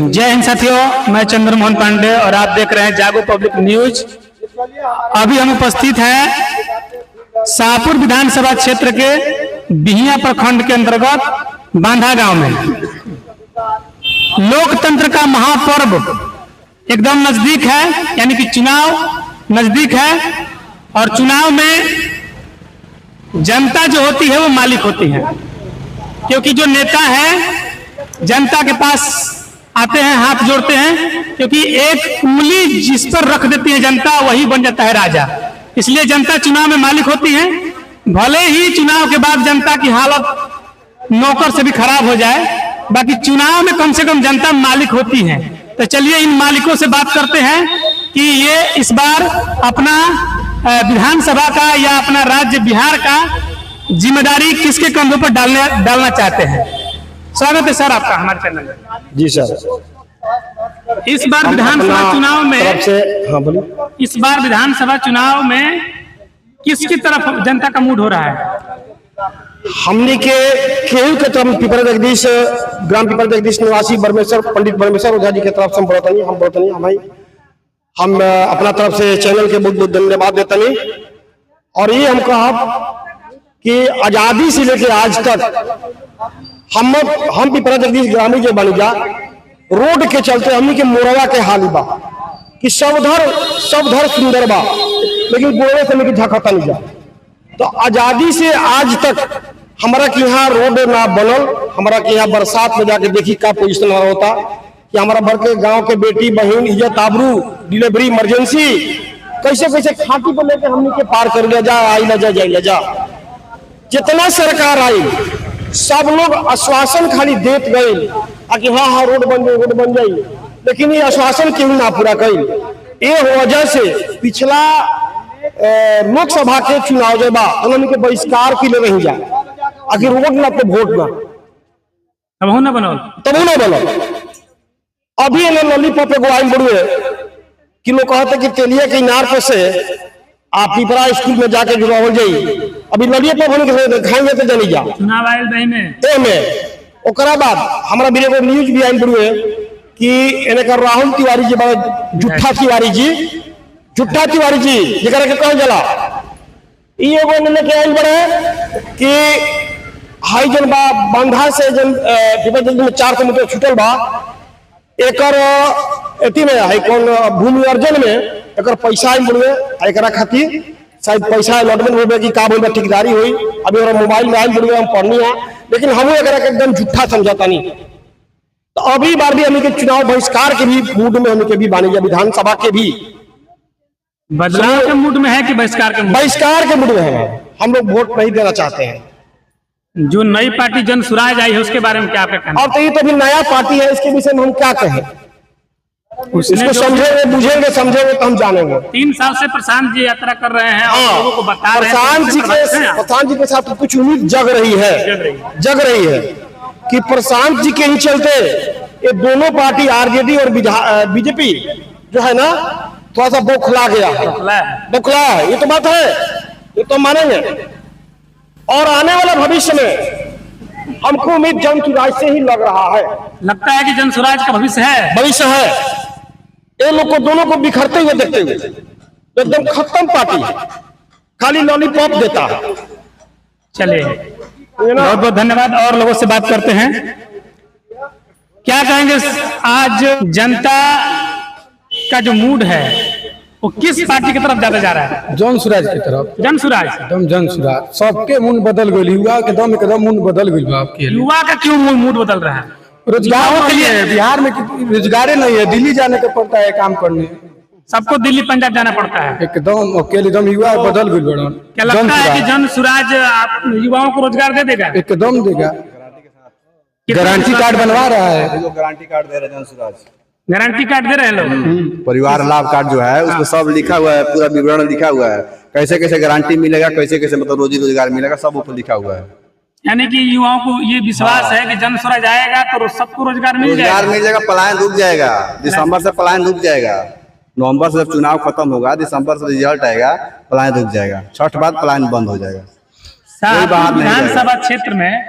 जय हिंद साथियों, मैं चंद्रमोहन पांडे और आप देख रहे हैं जागो पब्लिक न्यूज। अभी हम उपस्थित हैं शाहपुर विधानसभा क्षेत्र के बिहिया प्रखंड के अंतर्गत बांधा गांव में। लोकतंत्र का महापर्व एकदम नजदीक है, यानी कि चुनाव नजदीक है और चुनाव में जनता जो होती है वो मालिक होती है, क्योंकि जो नेता है जनता के पास आते हैं, हाथ जोड़ते हैं, क्योंकि एक उंगली जिस पर रख देती है जनता वही बन जाता है राजा। इसलिए जनता चुनाव में मालिक होती है। भले ही चुनाव के बाद जनता की हालत नौकर से भी खराब हो जाए, बाकी चुनाव में कम से कम जनता मालिक होती है। तो चलिए इन मालिकों से बात करते हैं कि ये इस बार अपना विधानसभा का या अपना राज्य बिहार का जिम्मेदारी किसके कंधों पर डालना चाहते हैं। स्वागत है सर आपका हमारे चैनल में। जी सर। इस बार विधानसभा चुनाव में इस बार विधानसभा चुनाव में किसकी तरफ जनता का मूड हो रहा है? हमने के केहू के तरफ पिपरा जगदीश ग्राम पिपरा जगदीश निवासी परमेश्वर पंडित परमेश्वर ओझा जी के तरफ से हम अपना तरफ से चैनल के बहुत बहुत धन्यवाद देते हैं। और ये हम कहा कि आजादी से लेकर आज तक हम पिपरा जगदीश ग्रामीण के बन जा रोड के चलते हमनी के मोरवा के हाल बा कि सब धर सुंदर बा, लेकिन गोरे से लेकर झकता नहीं जा। तो आजादी से आज तक हमारा के यहाँ रोड ना बनल, हमारा के यहाँ बरसात में जाके देखी का पोजिशन होता कि हमारा भर के गांव के बेटी बहन इज्जत आबरू डिलीवरी इमरजेंसी कैसे कैसे खाटी पर लेके हमनी के पार कर ले जा, आई ले जा, जाई ले जा। जितना सरकार आई सब लोग आश्वासन खाली देत गए कि हाँ रोड बन जाई, लेकिन ये आश्वासन क्यों ना पूरा कई। ये वजह से पिछला लोकसभा के चुनाव जब उन्होंने के बहिष्कार के लिए नहीं जा, आखिर रोड ना तो वोट ना तब ना बनल। अभी लॉलीपॉप एगो आई बड़ुए कि लोग कहते कि तेलिया के इनार पर से आप पिपरा स्कूल में जाके जुड़ा हो जाई। अभी लॉलीपॉप खाएंगे तो जानी जा चुनाव आयल में। ओकरा बाद हमारा भी एगो न्यूज भी आई बड़ुए कि एने का राहुल तिवारी जी बड़ा जुट्ठा तिवारी जी जरा के कह जला एगो ने के आइल बड़े कि हाई जन बा बांधा से जन जल्दी में 400 मीटर छूटल बा एकर एती में है कौन भूमि अर्जन में एकर पैसा आई बड़ुए। एकरा खातिर शायद पैसा अलॉटमेंट होबे कि का बोलबा ठेकेदारी हुई। अभी और मोबाइल में आई बड़ुए हम पढ़नी है, लेकिन हम एकरा के एकदम झूठा समझता नहीं। तो अभी बार भी हमें के चुनाव बहिष्कार के भी मूड में हमें के भी बानी विधानसभा के भी बदलाव के मूड में है कि बहिष्कार के मूड में है। हम लोग वोट नहीं देना चाहते हैं। जो नई पार्टी जन सुराज आई है उसके बारे में क्या कहना? और तो ये तो भी नया पार्टी है, इसके विषय में हम क्या कहें? इसको समझेंगे बुझेंगे समझेंगे तो हम जानेंगे। 3 साल से प्रशांत जी यात्रा कर रहे हैं और लोगों को बता रहे हैं प्रशांत जी के साथ कुछ उम्मीद जग रही है कि प्रशांत जी के ही चलते ये दोनों पार्टी आरजेडी और बीजेपी जो है ना थोड़ा सा बौखला गया है। ये तो बात है, ये तो मानेंगे। और आने वाला भविष्य में हमको उम्मीद जन सुराज से ही लग रहा है। लगता है कि जन सुराज का भविष्य है। ये लोग को दोनों को बिखरते हुए देखते हुए एकदम खत्म पार्टी, खाली लॉलीपॉप देता है। चलिए बहुत बहुत धन्यवाद। और लोगों से बात करते हैं, क्या कहेंगे आज जनता का जो मूड है वो किस पार्टी की तरफ ज्यादा जा रहा है? जन सुराज की तरफ। जन सुराज एकदम जन सुराज। सबके मूड बदल गई, युवा के एकदम मूड बदल गई। आपके युवा का क्यों मूड बदल रहा है? रोजगार के लिए बिहार में रोजगार नहीं है, दिल्ली जाने को पड़ता है काम करने। सबको दिल्ली पंजाब जाना पड़ता है। एकदम अकेले एकदम युवा बदल गई। क्या लगता है कि जन सुराज युवाओं को रोजगार दे देगा? एकदम देगा। गारंटी कार्ड बनवा रहा है, गारंटी कार्ड दे रहे हैं जन सुराज। गारंटी कार्ड दे रहे हैं लोग। परिवार लाभ कार्ड जो है उसमें सब लिखा हुआ है, पूरा विवरण लिखा हुआ है, कैसे कैसे गारंटी मिलेगा, कैसे कैसे मतलब रोजी रोजगार मिलेगा, सब ऊपर लिखा हुआ है। यानी कि युवाओं को ये विश्वास है कि जन स्वराज आएगा तो सबको रोजगार मिल जाएगा, पलायन रुक जाएगा। दिसंबर से पलायन रुक जाएगा, नवंबर से जब चुनाव खत्म होगा, दिसंबर से रिजल्ट आएगा, पलायन रुक जाएगा, छठ बाद पलायन बंद हो जाएगा। विधानसभा क्षेत्र में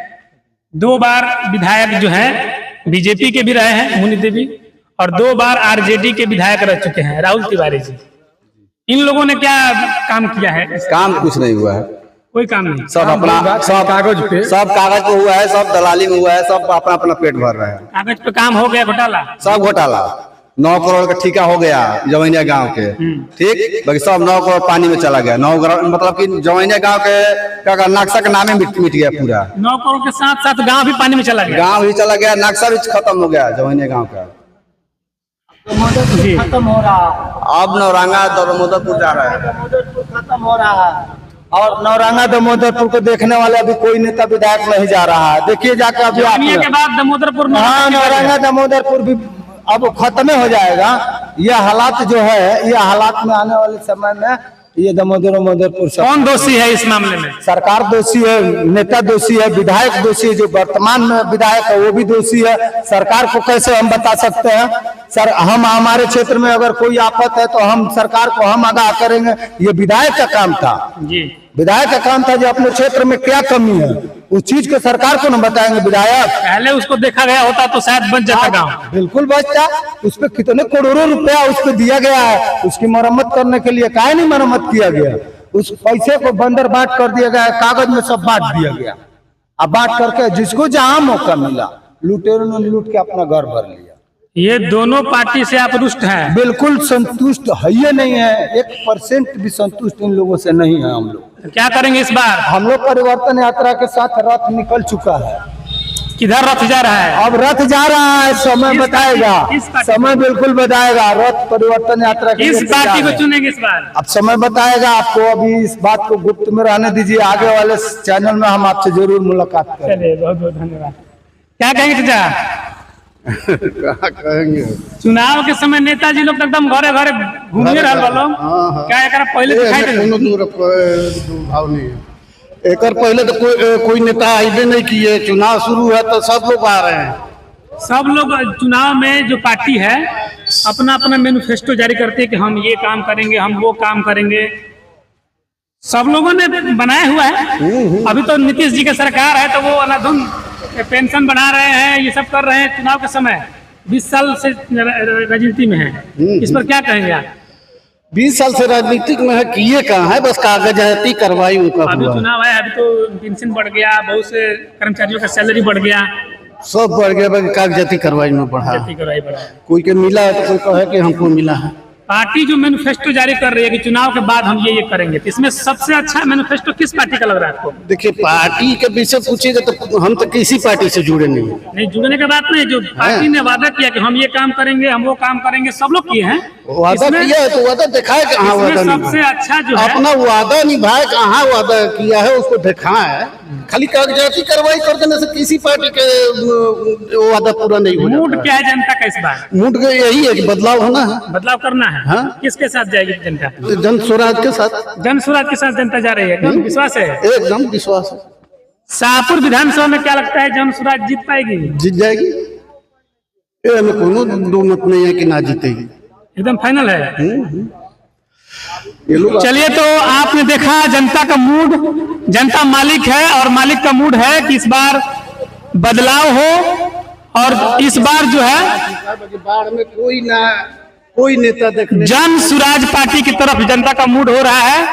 2 बार विधायक जो है बीजेपी के भी रहे हैं मुनि देवी, और 2 बार आरजेडी के विधायक रह चुके हैं राहुल तिवारी जी। इन लोगों ने क्या काम किया है? काम कुछ नहीं हुआ है, कोई काम नहीं। सब अपना सब कागज पे सब कागज पे हुआ है, सब दलाली में हुआ है, सब अपना अपना पेट भर रहे हैं। कागज पे काम हो गया, घोटाला सब घोटाला। 9 करोड़ का ठेका हो गया जवैनिया गांव के, ठीक, बाकी सब 9 करोड़ पानी में चला गया। 9 करोड़ मतलब कि जवैनिया गांव के क्या नक्शा का नाम ही मिट गया पूरा। 9 करोड़ के साथ साथ गांव भी पानी में चला गया। गांव भी चला गया, नक्शा भी खत्म हो गया जवैनिया गांव का। जी। खत्म हो रहा, अब नौरंगा दामोदरपुर जा रहा है। दामोदरपुर खत्म हो रहा है, और नौरंगा दामोदरपुर को देखने वाला अभी कोई नेता विधायक नहीं जा रहा है। देखिए जाकर अभी जवैनिया के बाद दामोदरपुर में हाँ, नौरंगा दामोदरपुर भी अब खत्म हो जाएगा। यह हालात जो है, यह हालात में आने वाले समय में ये दामोदरपुर सब कौन दोषी है इस मामले में? सरकार दोषी है, नेता दोषी है, विधायक दोषी है, जो वर्तमान में विधायक है वो भी दोषी है। सरकार को कैसे हम बता सकते हैं? सर, हम हमारे क्षेत्र में अगर कोई आफत है तो हम सरकार को हम आगाह करेंगे। ये विधायक का काम था, जी, विधायक का काम था जो अपने क्षेत्र में क्या कमी है उस चीज को सरकार को न बताएंगे विधायक। पहले उसको देखा गया होता तो शायद बच जाता गाँव। बिल्कुल बचता, उस पर कितने करोड़ों रुपया उस पर दिया गया है, उसकी मरम्मत करने के लिए काहे नहीं मरम्मत किया गया? उस पैसे को बंदर बांट कर दिया गया, कागज में सब बांट दिया गया। अब बांट करके जिसको जहां मौका मिला लुटेरों ने लूट के अपना घर भर लिया। ये दोनों पार्टी से आप रुष्ट हैं? बिल्कुल संतुष्ट है ये नहीं है, 1% भी संतुष्ट इन लोगों से नहीं है हम लोग। तो क्या करेंगे इस बार? हम लोग परिवर्तन यात्रा के साथ रथ निकल चुका है। किधर रथ जा रहा है? अब रथ जा रहा है, समय किस बताएगा, पार्टी? समय बिल्कुल बताएगा। रथ परिवर्तन यात्रा के किस लिए पार्टी तैयार को है। चुनेंगे इस बार? अब समय बताएगा आपको, अभी इस बात को गुप्त में रहने दीजिए। आगे वाले चैनल में हम आपसे जरूर मुलाकात करेंगे। चलिए, बहुत बहुत धन्यवाद। क्या कहेंगे चाचा? कहेंगे चुनाव के समय नेताजी लोग एकदम घरे घरे घूमे रहा वालों, क्या एकरा पहले दिखाई दे? कोनो दूर भाव नहीं है। एक पहले तो कोई नेता आइबे नहीं किए, चुनाव शुरू है तो सब लोग आ रहे हैं। सब लोग चुनाव में जो पार्टी है अपना अपना मैनिफेस्टो जारी करते हैं कि हम ये काम करेंगे, हम वो काम करेंगे। सब लोगों ने बनाया हुआ है। अभी तो नीतीश जी की सरकार है तो वो अनाधुन पेंशन बना रहे हैं, ये सब कर रहे हैं चुनाव के समय। 20 साल से राजनीति में है, इस पर क्या कहेंगे आप? 20 साल से राजनीतिक में है, किए कहाँ है, बस कागजाती कार्रवाई उनका अभी हुआ। चुनाव है, अभी तो पेंशन बढ़ गया, बहुत से कर्मचारियों का सैलरी बढ़ गया, सब बढ़ गया, बस कागजाती कार्रवाई में बढ़ा। जाति कराई बढ़ा। कोई के मिला है तो कोई कहे कि हमको मिला है। पार्टी जो मैनिफेस्टो जारी कर रही है कि चुनाव के बाद हम ये करेंगे, तो इसमें सबसे अच्छा मैनिफेस्टो किस पार्टी का लग रहा है आपको? देखिए, पार्टी के विषय पूछिएगा तो हम तो किसी पार्टी से जुड़े नहीं हैं। नहीं, जुड़ने की बात नहीं, जो पार्टी ने वादा किया कि हम ये काम करेंगे, हम वो काम करेंगे, सब लोग किए हैं। वादा किया है तो वादा दिखाए कहाँ वादा इसमें नहीं सबसे अच्छा जो है, अपना वादा निभाए, कहाँ वादा किया है उसको दिखाए। खाली कागजाती कार्रवाई कर देने से किसी पार्टी के वादा पूरा नहीं हो मूड जाता क्या है जनता का इस बार? है। मूड का यही है कि बदलाव होना है, बदलाव करना है। हाँ। किसके साथ जाएगी जनता? जन स्वराज के साथ जन स्वराज के साथ जनता जा रही है, एकदम विश्वास है। एकदम विश्वास है, शाहपुर विधानसभा में क्या लगता है, जन स्वराज जीत पाएगी? जीत जाएगी। ये हमें कोनो दो मत नहीं है कि ना जीतेगी। एकदम फाइनल है। ये लोग चलिए, तो आपने देखा जनता का मूड, जनता मालिक है और मालिक का मूड है कि इस बार बदलाव हो। और इस बार जो है बाढ़ में कोई नेता देखने जन स्वराज पार्टी की तरफ जनता का मूड हो रहा है।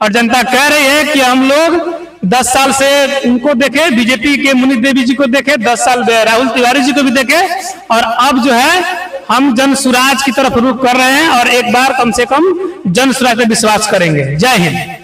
और जनता कह रही है कि हम लोग 10 साल से उनको देखे, बीजेपी के मुनि देवी जी को देखे, 10 साल राहुल तिवारी जी को भी देखे, और अब जो है हम जन स्वराज की तरफ रुख कर रहे हैं और एक बार कम से कम जन स्वराज पे विश्वास करेंगे। जय हिंद।